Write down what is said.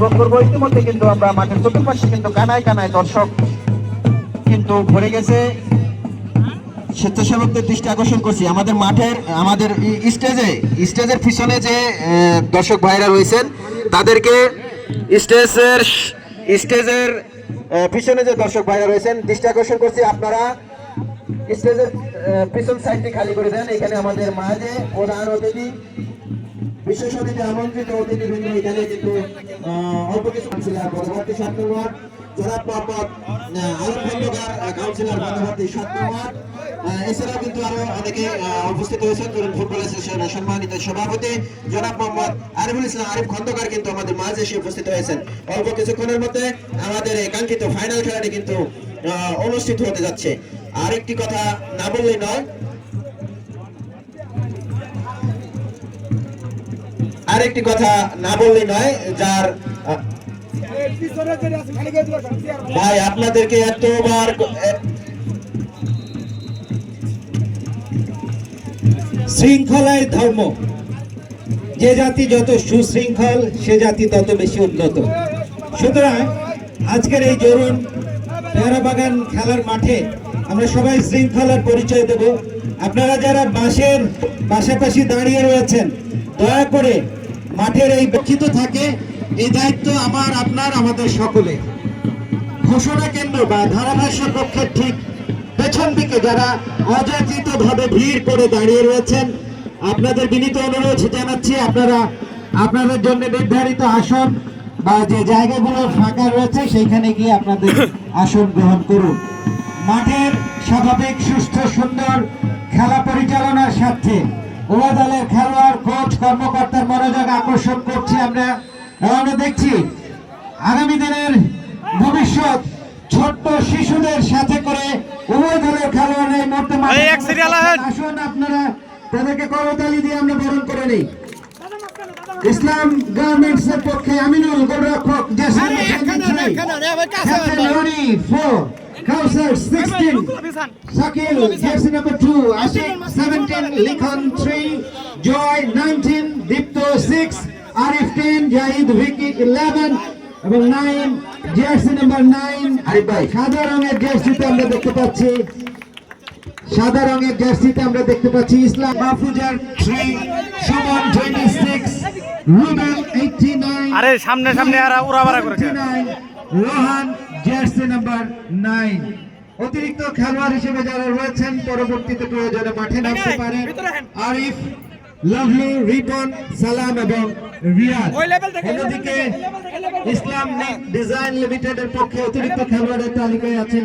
উপভোগ করবো। ইতিমধ্যে কিন্তু আমরা মাঠের চতুর্পাশে কিন্তু কানায় কানায় দর্শক কিন্তু ভরে গেছে। স্বেচ্ছাসেবকদের দৃষ্টি আকর্ষণ করছি, আমাদের মাঠের আমাদের স্টেজের পিছনে যে দর্শক ভাইরা রয়েছেন তাদেরকে স্টেজের পিছনে যে দর্শক ভাইরা রয়েছেন দৃষ্টি আকর্ষণ করছি, আপনারা স্টেজের পিছন সাইডটি খালি করে দেন। এখানে আমাদের মাঝে প্রধান অতিথি, বিশেষ অতিথি, আমন্ত্রিত অতিথিবৃন্দ এখানে কিন্তু অল্প কিছু কাউন্সিলর পরবর্তী 7 নম্বর জনাব মোহাম্মদ আলম খন্দকার, কাউন্সিলর পরবর্তী 7 নম্বর। এছাড়াও কিন্তু আরো অনেকে উপস্থিত হয়েছেন। তরুণ ফুটবল অ্যাসোসিয়েশনের সম্মানিত সভাপতি জনাব মোহাম্মদ আরিফুল ইসলাম আরিফ খন্দকার কিন্তু আমাদের মাঝে এসে উপস্থিত হয়েছেন। অল্প কিছুক্ষণের মধ্যে আমাদের এই কাঙ্ক্ষিত ফাইনাল খেলাটি কিন্তু অনুষ্ঠিত হতে যাচ্ছে। আরেকটি কথা না বললেই নয়, যার ভাই আপনাদেরকে এতবার শৃঙ্খলায় ধর্ম, যে জাতি যত সুশৃঙ্খল সে জাতি তত বেশি উন্নত। সুতরাং আজকের এই জরুন পেয়ারাবাগান খেলার মাঠে আমরা সবাই শৃঙ্খলার পরিচয় দেব। আপনারা যারা বাঁশের পাশাপাশি দাঁড়িয়ে রয়েছেন, দয়া করে মাঠের এই ব্যক্তিত থাকে, এই দায়িত্ব আমার, আপনার, আমাদের সকলে। ঘোষণা কেন্দ্র বা ধারাভাষ্য কক্ষের ঠিক পেছন দিকে যারা অযাচিতভাবে ভিড় করে দাঁড়িয়ে রয়েছেন, আপনাদের বিনীত অনুরোধ জানাচ্ছি আপনারা আপনাদের জন্য নির্ধারিত আসন বা যে জায়গাগুলো ফাঁকা রয়েছে সেইখানে গিয়ে আপনাদের আসন গ্রহণ করুন। মাঠের স্বাভাবিক সুস্থ সুন্দর খেলা পরিচালনার সাথে উভয় দলের খেলোয়াড়, কোচ, কর্মকর্তার মনোযোগ আকর্ষণ করছি আমরা দেখছি আগামী দিনের ভবিষ্যৎ ছোট্ট শিশুদের সাথে করে উভয় দলের খেলোয়াড় এই মুহূর্তে আসুন, আপনারা তাদেরকে করতালি দিয়ে আমরা বরণ করে নিই। ইসলাম গার্মেন্টস এর পক্ষে আমিনুল গোলরক্ষক, Kausar 16, Shakil jersey number 2, Ashik 17, Likhan 3, Joy 19, Dipto 6, Arif 10, Jahid Vicky 11 এবং 9 jersey number 9 আরিফ ভাই। সাদা রঙের জার্সিতে আমরা দেখতে পাচ্ছি ইসলাম মাহফুজার 3, সুমন 26, রুবেল 89, আরে সামনে আর উড়াবাড়া করেছে, রোহান জার্সি নাম্বার 9। অতিরিক্ত খেলোয়াড় হিসেবে যারা রয়েছেন পরবর্তীতে প্রয়োজনে মাঠে নামতে পারেন আরিফ, লাভলি, রিপন, সালাম এবং রিয়াদ। অন্যদিকে ইসলাম ডিজাইন লিমিটেডের পক্ষে অতিরিক্ত খেলোয়াড়ের তালিকায় আছেন